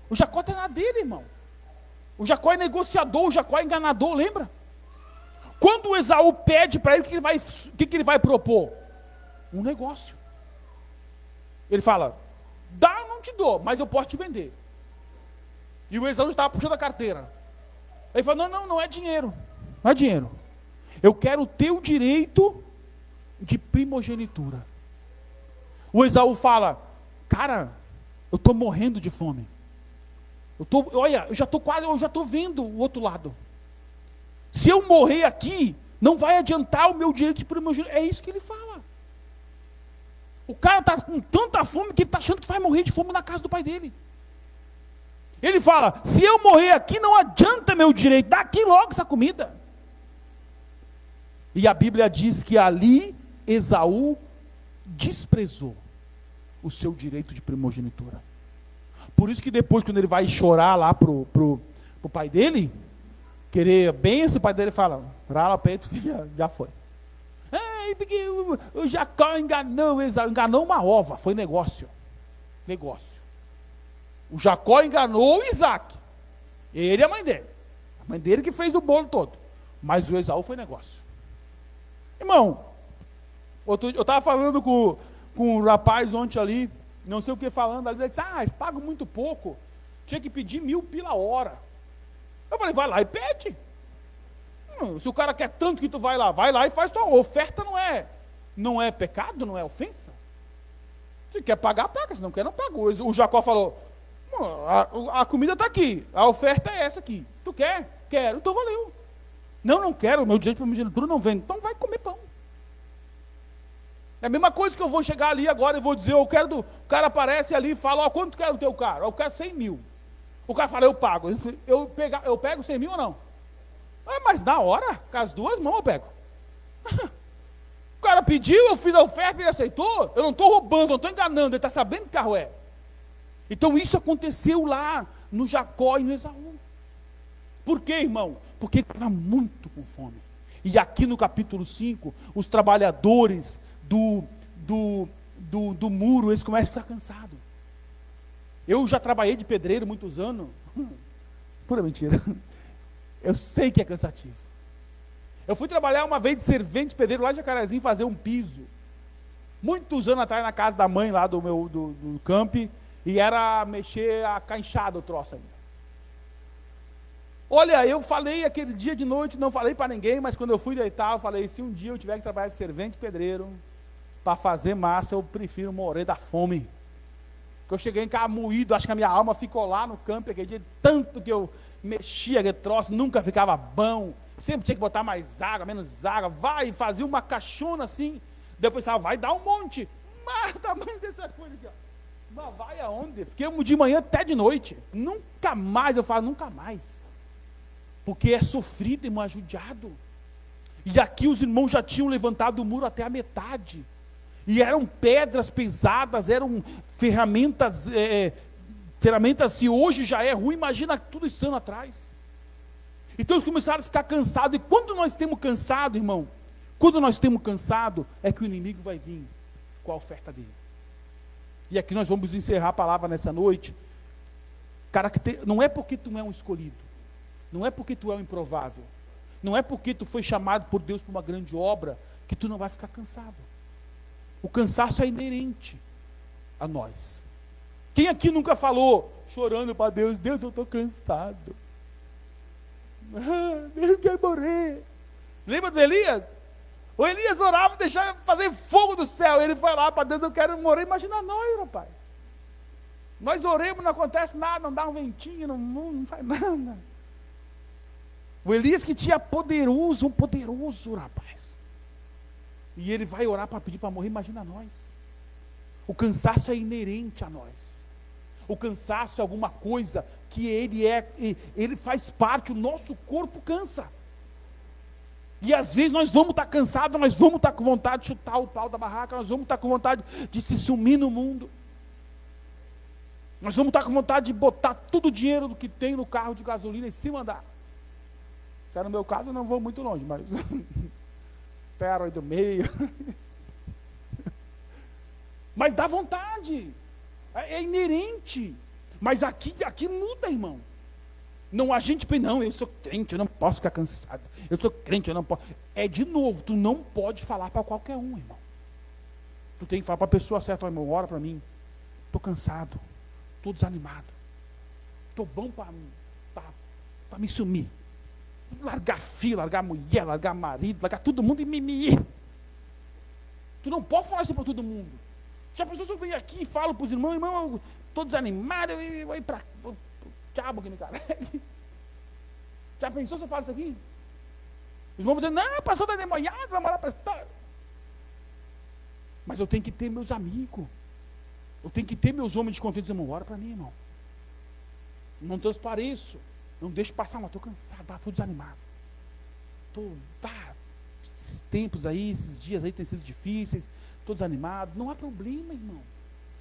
O Jacó está na dele, irmão. O Jacó é negociador, o Jacó é enganador, lembra? Quando o Esaú pede para ele, o que ele vai propor? Um negócio. Ele fala, dá, eu não te dou, mas eu posso te vender. E o Esaú estava puxando a carteira. Ele fala, não é dinheiro. Não é dinheiro. Eu quero ter o direito de primogenitura. O Esaú fala, cara, eu estou morrendo de fome. Eu já estou vendo o outro lado. Se eu morrer aqui, não vai adiantar o meu direito de primogenitura. É isso que ele fala. O cara está com tanta fome que ele está achando que vai morrer de fome na casa do pai dele. Ele fala, se eu morrer aqui, não adianta meu direito, dá aqui logo essa comida. E a Bíblia diz que ali Esaú desprezou o seu direito de primogenitura. Por isso que depois, quando ele vai chorar lá pro pai dele, querer bênção, o pai dele fala, rala o peito que já foi. Porque o Jacó enganou Esaú, enganou uma ova, foi negócio. O Jacó enganou o Isaac, ele e a mãe dele que fez o bolo todo, mas o Esaú foi negócio. Irmão, eu estava falando com um rapaz ontem ali, não sei o que falando ali, ele disse, eles pagam muito pouco, tinha que pedir 1.000 pela hora. Eu falei, vai lá e pede. Se o cara quer tanto que tu vai lá e faz tua oferta, não é pecado, não é ofensa. Se quer pagar, paga, se não quer, não paga. O Jacó falou, a comida está aqui, a oferta é essa aqui. Tu quer? Quero, então valeu. Não quero, meu direito de primogenitura não vem, então vai comer pão. É a mesma coisa que eu vou chegar ali agora e vou dizer, o cara aparece ali e fala, quanto quer o teu carro? Eu quero 100 mil. O cara fala, eu pago. Eu pego 100 mil ou não? Mas na hora, com as duas mãos eu pego. O cara pediu, eu fiz a oferta e ele aceitou. Eu não estou roubando, não estou enganando, ele está sabendo que carro é. Então isso aconteceu lá no Jacó e no Esaú. Por quê, irmão? Porque ele estava muito com fome. E aqui no capítulo 5, os trabalhadores do muro, eles começam a ficar cansados. Eu já trabalhei de pedreiro muitos anos. Pura mentira. Eu sei que é cansativo. Eu fui trabalhar uma vez de servente de pedreiro lá de Jacarezinho, fazer um piso. Muitos anos atrás, na casa da mãe lá do camp, e era mexer a cainchada o troço ainda. Olha, eu falei aquele dia de noite, não falei para ninguém, mas quando eu fui deitar, eu falei, se um dia eu tiver que trabalhar de servente de pedreiro, para fazer massa, eu prefiro morrer da fome. Porque eu cheguei em casa moído, acho que a minha alma ficou lá no campo, aquele dia, tanto que eu mexia aquele troço, nunca ficava bom, sempre tinha que botar mais água, menos água, vai, fazia uma caixona assim, daí eu pensava, vai dar um monte, mas o tamanho dessa coisa aqui, ó. Mas vai aonde? Fiquei de manhã até de noite, nunca mais, eu falo, nunca mais, porque é sofrido, irmão, é judiado. E aqui os irmãos já tinham levantado o muro até a metade, e eram pedras pesadas, eram ferramentas, se hoje já é ruim, imagina tudo isso anos atrás. Então eles começaram a ficar cansados, e quando nós temos cansado, irmão, é que o inimigo vai vir com a oferta dele. E aqui nós vamos encerrar a palavra nessa noite. Não é porque tu é um escolhido, não é porque tu é um improvável, não é porque tu foi chamado por Deus para uma grande obra, que tu não vai ficar cansado. O cansaço é inerente a nós. Quem aqui nunca falou, chorando para Deus, Deus, eu estou cansado. Deus quer morrer. Lembra de Elias? O Elias orava, deixava fazer fogo do céu. Ele foi lá para Deus, eu quero morrer. Imagina nós, rapaz. Nós oremos, não acontece nada, não dá um ventinho, não faz nada. O Elias que tinha um poderoso, rapaz. E ele vai orar para pedir para morrer, imagina nós. O cansaço é inerente a nós. O cansaço é alguma coisa que ele faz parte, o nosso corpo cansa. E às vezes nós vamos estar cansados, nós vamos estar com vontade de chutar o pau da barraca, nós vamos estar com vontade de se sumir no mundo. Nós vamos estar com vontade de botar todo o dinheiro do que tem no carro de gasolina e se mandar. Se é no meu caso, eu não vou muito longe, mas perto aí do meio. Mas dá vontade, é inerente. Mas aqui muda, irmão. Não, a gente pensa, não, eu sou crente, eu não posso ficar cansado. Eu sou crente, eu não posso. É de novo, tu não pode falar para qualquer um, irmão. Tu tem que falar para a pessoa certa, irmão, ora para mim. Estou cansado, estou desanimado. Estou bom para me sumir. largar filho, largar mulher, largar marido, largar todo mundo e mimimi. Tu não pode falar isso para todo mundo. Já pensou se eu venho aqui e falo para os irmãos, irmão, eu estou desanimado, eu vou ir para o diabo que me carregue. Já pensou se eu falo isso aqui? Os irmãos vão dizer, não, pastor está demoniado, vai morar para a... Mas eu tenho que ter meus amigos. Eu tenho que ter meus homens de confiança. Irmão, ora para mim, irmão. Não transpareço. Não deixo passar, mas estou cansado, estou desanimado. Esses tempos aí, esses dias aí têm sido difíceis, estou desanimado. Não há problema, irmão.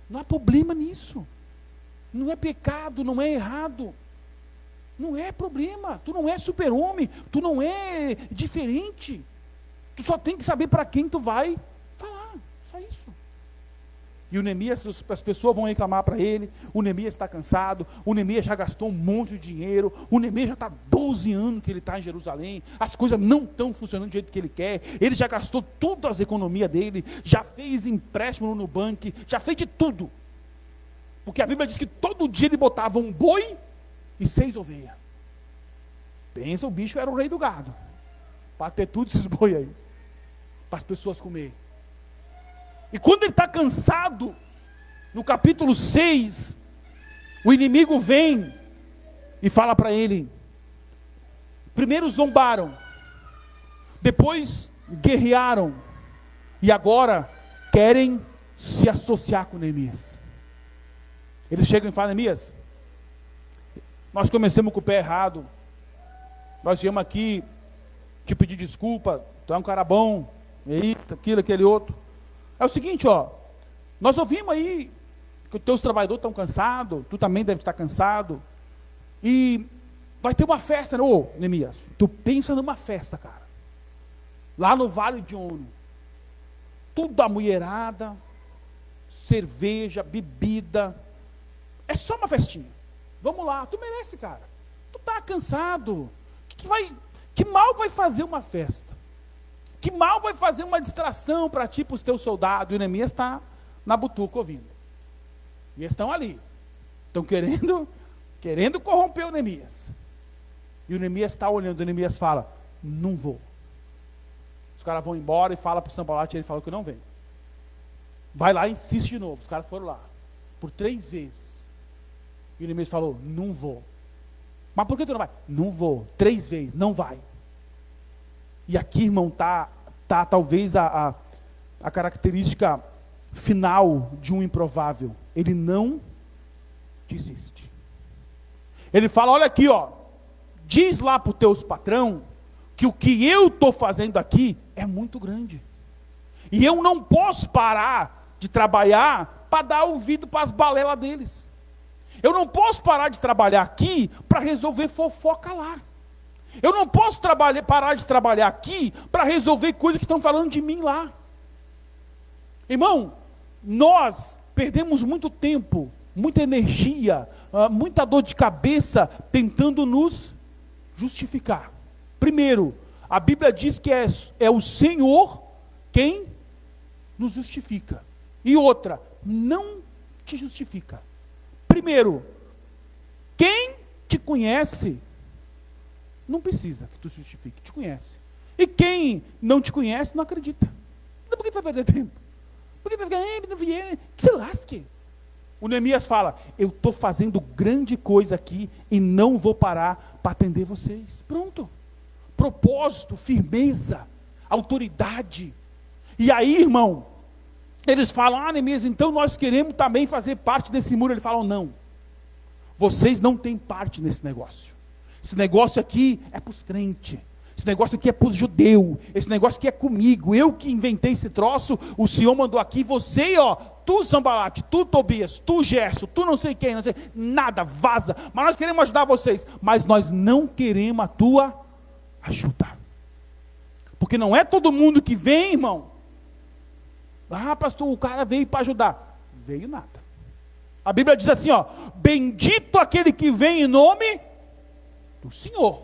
Não há problema nisso. Não é pecado, não é errado. Não é problema. Tu não é super-homem, tu não é diferente. Tu só tem que saber para quem tu vai falar. Só isso. E o Neemias, as pessoas vão reclamar para ele, o Neemias está cansado, o Neemias já gastou um monte de dinheiro, o Neemias já está 12 anos que ele está em Jerusalém, as coisas não estão funcionando do jeito que ele quer, ele já gastou todas as economias dele, já fez empréstimo no banco, já fez de tudo. Porque a Bíblia diz que todo dia ele botava um boi e 6 ovelhas. Pensa, o bicho era o rei do gado, para ter tudo esses boi aí, para as pessoas comerem. E quando ele está cansado, no capítulo 6, o inimigo vem e fala para ele, primeiro zombaram, depois guerrearam, e agora querem se associar com Neemias. Eles chegam e falam, Neemias, nós começamos com o pé errado, nós viemos aqui te pedir desculpa, tu é um cara bom, aquilo, aquele outro. É o seguinte, nós ouvimos aí que os teus trabalhadores estão cansados, tu também deve estar cansado, e vai ter uma festa, né? Ô, Neemias, tu pensa numa festa, cara, lá no Vale de Ono, tudo a mulherada, cerveja, bebida, é só uma festinha, vamos lá, tu merece, cara, tu tá cansado, que mal vai fazer uma festa? Que mal vai fazer uma distração para ti, para os teus soldados? E o Neemias está na butuca ouvindo. E eles estão ali. Estão querendo corromper o Neemias. E o Neemias está olhando, o Neemias fala, não vou. Os caras vão embora e falam para o Sanbalate, ele falou que não vem. Vai lá e insiste de novo. Os caras foram lá, por 3 vezes. E o Neemias falou, não vou. Mas por que tu não vai? Não vou. 3 vezes, não vai. E aqui, irmão, tá talvez a característica final de um improvável. Ele não desiste. Ele fala, olha aqui, diz lá para os teus patrão que o que eu estou fazendo aqui é muito grande. E eu não posso parar de trabalhar para dar ouvido para as balelas deles. Eu não posso parar de trabalhar aqui para resolver fofoca lá. Eu não posso parar de trabalhar aqui para resolver coisas que estão falando de mim lá. Irmão, nós perdemos muito tempo, muita energia, muita dor de cabeça tentando nos justificar. Primeiro, a Bíblia diz que é o Senhor quem nos justifica. E outra, não te justifica. Primeiro, quem te conhece não precisa que tu justifique, te conhece. E quem não te conhece não acredita. Então por que tu vai perder tempo? Por que tu vai ficar, não vier, que se lasque. O Neemias fala, eu estou fazendo grande coisa aqui e não vou parar para atender vocês. Pronto. Propósito, firmeza, autoridade. E aí, irmão, eles falam, Neemias, então nós queremos também fazer parte desse muro. Ele fala, não, vocês não têm parte nesse negócio. Esse negócio aqui é para os crentes, esse negócio aqui é para os judeus, esse negócio aqui é comigo, eu que inventei esse troço, o Senhor mandou aqui, você, tu Sanbalate, tu Tobias, tu Gerson, tu não sei quem, não sei, nada, vaza, mas nós queremos ajudar vocês, mas nós não queremos a tua ajuda, porque não é todo mundo que vem, irmão, pastor, o cara veio para ajudar, veio nada, a Bíblia diz assim, bendito aquele que vem em nome do Senhor.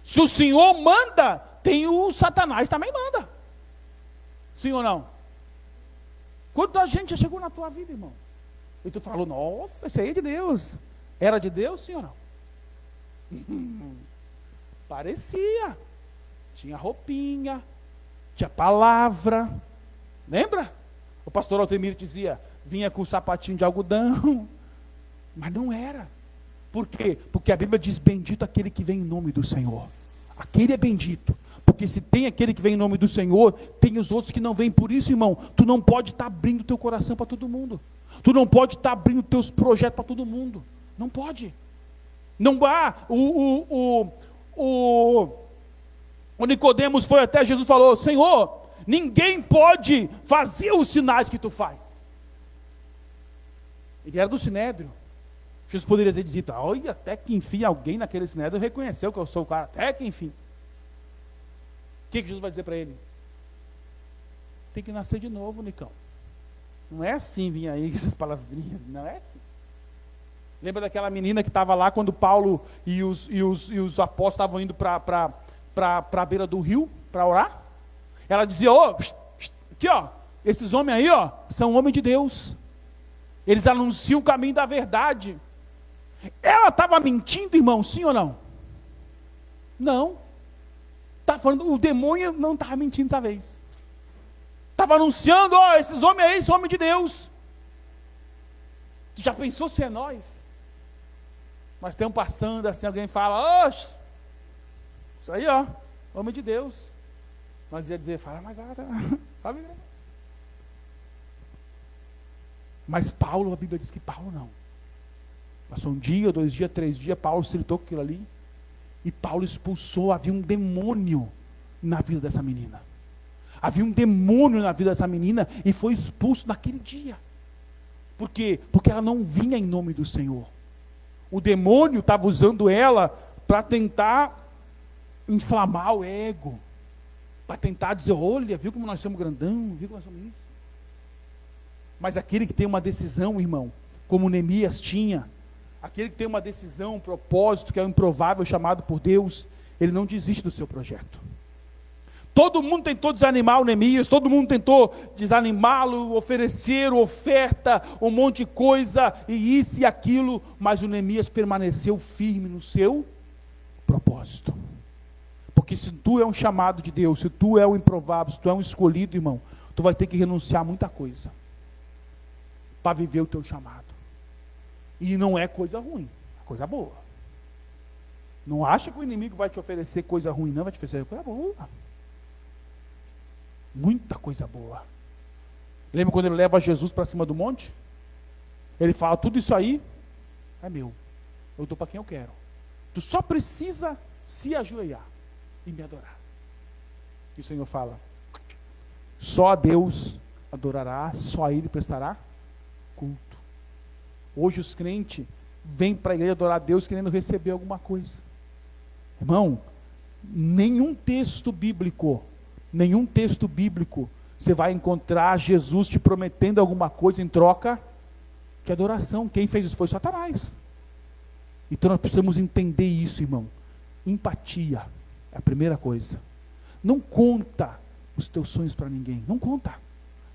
Se o Senhor manda, tem o Satanás também manda. Sim ou não? Quanta gente já chegou na tua vida, irmão? E tu falou, nossa, isso aí é de Deus. Era de Deus, sim ou não? Parecia. Tinha roupinha, tinha palavra. Lembra? O pastor Altemir dizia, vinha com um sapatinho de algodão. Mas não era. Por quê? Porque a Bíblia diz, bendito aquele que vem em nome do Senhor. Aquele é bendito. Porque se tem aquele que vem em nome do Senhor, tem os outros que não vêm. Por isso, irmão, tu não pode estar abrindo teu coração para todo mundo. Tu não pode estar abrindo teus projetos para todo mundo. Não pode. Não há. O Nicodemos foi até Jesus e falou, Senhor, ninguém pode fazer os sinais que tu faz. Ele era do Sinédrio. Jesus poderia ter dito, olha, até que enfim alguém naquele Sinédrio reconheceu que eu sou o cara, até que enfim. O que Jesus vai dizer para ele? Tem que nascer de novo, Nicão. Não é assim, vinha aí essas palavrinhas, não é assim. Lembra daquela menina que estava lá quando Paulo e os apóstolos estavam indo para a beira do rio para orar? Ela dizia, aqui ó, esses homens aí ó, são homens de Deus. Eles anunciam o caminho da verdade. Ela estava mentindo, irmão, sim ou não? Não. Tá falando, o demônio não estava mentindo dessa vez. Estava anunciando, esses homens aí são homens de Deus. Tu já pensou se é nós? Nós estamos passando assim, alguém fala, isso aí ó, homem de Deus. Nós ia dizer, fala, mas Paulo, a Bíblia diz que Paulo não. Passou um dia, 2 dias, 3 dias, Paulo se irritou com aquilo ali. E Paulo expulsou, havia um demônio na vida dessa menina. Havia um demônio na vida dessa menina e foi expulso naquele dia. Por quê? Porque ela não vinha em nome do Senhor. O demônio estava usando ela para tentar inflamar o ego. Para tentar dizer, olha, viu como nós somos grandão, viu como nós somos isso. Mas aquele que tem uma decisão, irmão, como Neemias tinha, aquele que tem uma decisão, um propósito, que é o improvável chamado por Deus, ele não desiste do seu projeto. Todo mundo tentou desanimar o Neemias, todo mundo tentou desanimá-lo, oferecer oferta, um monte de coisa, e isso e aquilo, mas o Neemias permaneceu firme no seu propósito. Porque se tu é um chamado de Deus, se tu é um improvável, se tu é um escolhido, irmão, tu vai ter que renunciar a muita coisa para viver o teu chamado. E não é coisa ruim, é coisa boa. Não acha que o inimigo vai te oferecer coisa ruim, não, vai te oferecer coisa boa. Muita coisa boa. Lembra quando ele leva Jesus para cima do monte? Ele fala, tudo isso aí é meu. Eu dou para quem eu quero. Tu só precisa se ajoelhar e me adorar. E o Senhor fala, só a Deus adorará, só a Ele prestará culto. Hoje os crentes vêm para a igreja adorar a Deus querendo receber alguma coisa. Irmão, nenhum texto bíblico você vai encontrar Jesus te prometendo alguma coisa em troca de adoração. Quem fez isso foi Satanás. Então nós precisamos entender isso, irmão. Empatia é a primeira coisa. Não conta os teus sonhos para ninguém, não conta.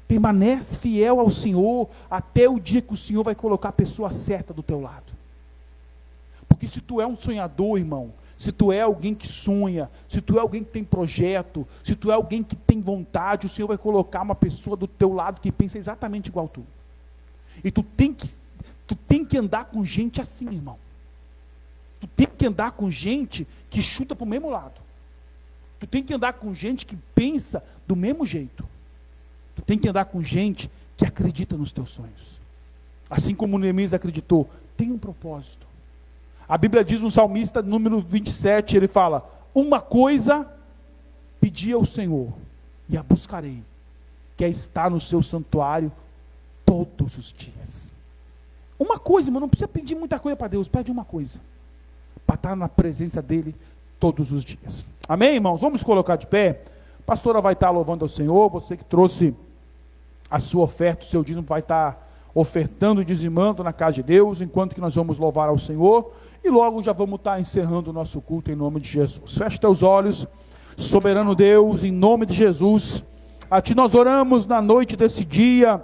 Permanece fiel ao Senhor até o dia que o Senhor vai colocar a pessoa certa do teu lado. Porque se tu é um sonhador, irmão, se tu é alguém que sonha, se tu é alguém que tem projeto, se tu é alguém que tem vontade, o Senhor vai colocar uma pessoa do teu lado que pensa exatamente igual tu. E tu tem que andar com gente assim, irmão. Tu tem que andar com gente que chuta para o mesmo lado. Tu tem que andar com gente que pensa do mesmo jeito. Tu tem que andar com gente que acredita nos teus sonhos. Assim como Neemias acreditou, tem um propósito. A Bíblia diz no salmista, número 27, ele fala, uma coisa pedi ao Senhor, e a buscarei, que é estar no seu santuário todos os dias. Uma coisa, irmão, não precisa pedir muita coisa para Deus, pede uma coisa, para estar na presença dEle todos os dias. Amém, irmãos? Vamos colocar de pé. A pastora vai estar louvando ao Senhor, você que trouxe a sua oferta, o seu dízimo vai estar ofertando e dizimando na casa de Deus, enquanto que nós vamos louvar ao Senhor, e logo já vamos estar encerrando o nosso culto em nome de Jesus. Feche teus olhos, soberano Deus, em nome de Jesus, a Ti nós oramos na noite desse dia,